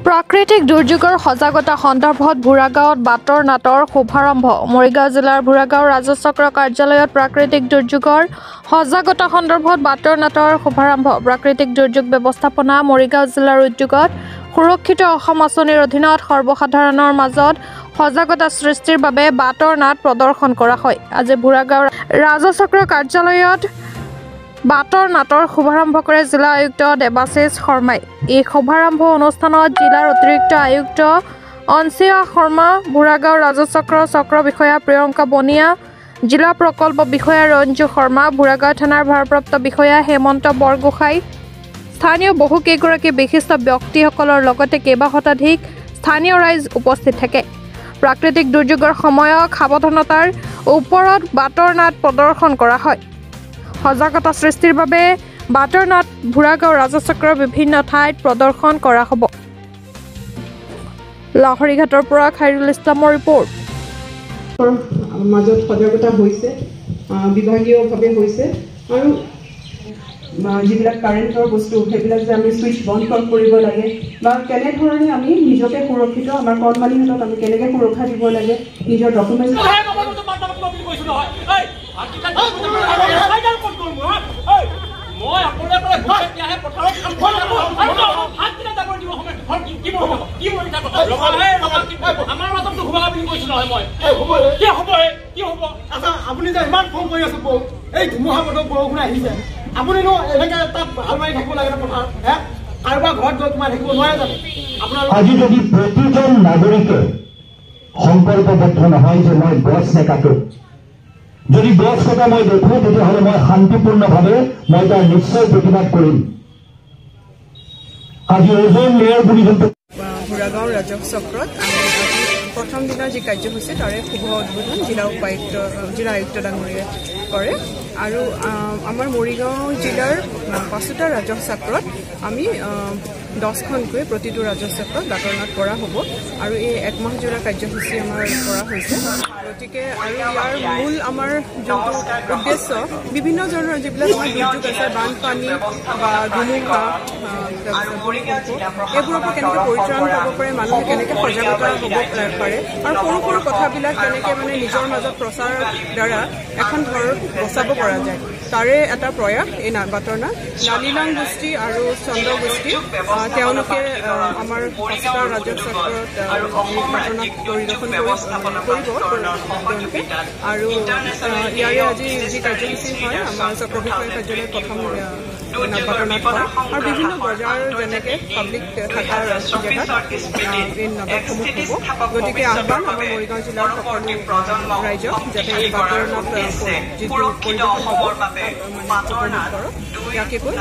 প্ৰাকৃতিক দুৰ্যোগৰ সজাগতা সন্দৰ্ভত বুঢ়াগাঁৱত বাতৰ নাটৰ শুভাৰম্ভ। মৰিগাঁও জিলাৰ বুঢ়াগাঁও ৰাজচক্ৰ কাৰ্যালয়ত প্ৰাকৃতিক দুৰ্যোগৰ সজাগতা সন্দৰ্ভত বাতৰ নাটৰ শুভাৰম্ভ। প্ৰাকৃতিক দুৰ্যোগ ব্যৱস্থাপনা মৰিগাঁও জিলাৰ উদ্যোগত সুৰক্ষিত অসম আঁচনিৰ অধীনত সৰ্বসাধাৰণৰ মাজত সজাগতা সৃষ্টিৰ বাবে বাতৰ নাট প্ৰদৰ্শন কৰা হয়। আজি বুঢ়াগাঁও ৰাজচক্ৰ কাৰ্যালয়ত বাতৰ নাটৰ শুভাৰম্ভ কৰে জিলা আয়ুক্ত দেৱাশিষ শৰ্মাই। এই শুভাৰম্ভ অনুষ্ঠানত জিলাৰ অতিৰিক্ত আয়ুক্ত অনসিয়া শৰ্মা, বুঢ়াগাঁও ৰাজচক্ৰ চক্ৰ বিষয়া প্ৰিয়ংকা বনিয়া, জিলা প্ৰকল্প বিষয়া ৰঞ্জু শৰ্মা, বুঢ়াগাঁও থানাৰ ভাৰপ্ৰাপ্ত বিষয়া হেমন্ত বৰগোহাঁই, স্থানীয় বহুকেইগৰাকী বিশিষ্ট ব্যক্তিসকলৰ লগতে কেইবা শতাধিক স্থানীয় ৰাইজ উপস্থিত থাকে। প্ৰাকৃতিক দুৰ্যোগৰ সময়ত সাৱধানতাৰ ওপৰত বাতৰ নাট প্ৰদৰ্শন কৰা হয়। সজাগতা সৃষ্টিৰ বাবে বাতৰ নাট বুঢ়াগাঁও ৰাজচক্ৰৰ বিভিন্ন ঠাইত প্ৰদৰ্শন কৰা হ'ব। লাহৰীঘাটৰ পৰা খাইৰুল ইছলামৰ ৰিপৰ্ট। মাজত সজাগতা হৈছে, বিভাগীয়ভাৱে হৈছে আৰু যিবিলাক কাৰেণ্টৰ বস্তু সেইবিলাক যে আমি ছুইচ বন্ধ কৰিব লাগে বা কেনেধৰণে আমি নিজকে সুৰক্ষিত, আমাৰ কণমানিহঁতক আমি কেনেকৈ সুৰক্ষা দিব লাগে, নিজৰ ডকুমেণ্ট আপুনি যে ইমান ফোন কৰি আছো এই ধুমুহা বতৰ বৰষুণ আহিছে, আপুনিনো এনেকে তাত ভাল মাৰি থাকিব লাগে পথাৰ কাৰোবাৰ ঘৰত গৈ সোমাই থাকিব নোৱাৰে জানো? আপোনাৰ আজি যদি প্ৰতিজন নাগৰিকে সংকল্পবদ্ধ নহয় যে মই গছ নেকাটো, যদি গছ কটা মই দেখো তেতিয়াহ'লে মই শান্তিপূৰ্ণভাৱে মই তাৰ নিশ্চয় প্ৰতিবাদ কৰিম। আজি ওজন লেয়াৰ বুলি যোনটো বুঢ়াগাঁও ৰাজচক্ৰত প্ৰথম দিনৰ যি কাৰ্যসূচী তাৰে শুভ উদ্বোধন জিলা আয়ুক্ত ডাঙৰীয়াই কৰে আৰু আমাৰ মৰিগাঁও জিলাৰ ৫টা ৰাজচক্ৰত আমি 10খনকৈ প্ৰতিটো ৰাজচক্ৰত বাতৰ নাট কৰা হ'ব আৰু এই একমাহজোৰা কাৰ্যসূচী আমাৰ কৰা হৈছে। গতিকে আৰু ইয়াৰ মূল আমাৰ যোনটো উদ্দেশ্য বিভিন্ন ধৰণৰ যিবিলাক আমাৰ দুৰ্যোগ আছে, বানপানী বা ধুমুহা, এইবোৰৰ পৰা কেনেকৈ পৰিত্ৰাণ পাব পাৰে, মানুহে কেনেকৈ সজাগতা হ'ব পাৰে আৰু সৰু সৰু কথাবিলাক কেনেকৈ মানে নিজৰ মাজত প্ৰচাৰৰ দ্বাৰা এখন ঘৰ বচাব পৰা যায়, তাৰে এটা প্ৰয়াস এই বাতৰ নাট। লালিলাং গোষ্ঠী আৰু চন্দ্ৰ গোষ্ঠী তেওঁলোকে আমাৰ ৫টা ৰাজচক্ৰত বাতৰ নাট পৰিদৰ্শন কৰিব তেওঁলোকে আৰু ইয়াৰে আজি যি কাৰ্যসূচী হয় আমাৰ চক্ৰ বিষয়া কাৰ্যালয়ত প্ৰথম বাতৰ নাট হয় আৰু বিভিন্ন বজাৰ যেনেকৈ পাব্লিক থকাৰ জেগাত এই নাটকসমূহ হ'ব। গতিকে আহ্বান আমাৰ মৰিগাঁও জিলাৰ সকলো ৰাইজক যাতে এই বাতৰ নাট যিটো পৰিৱেশন হ'ব মানে উপভোগ কৰক, ইয়াকে কৈ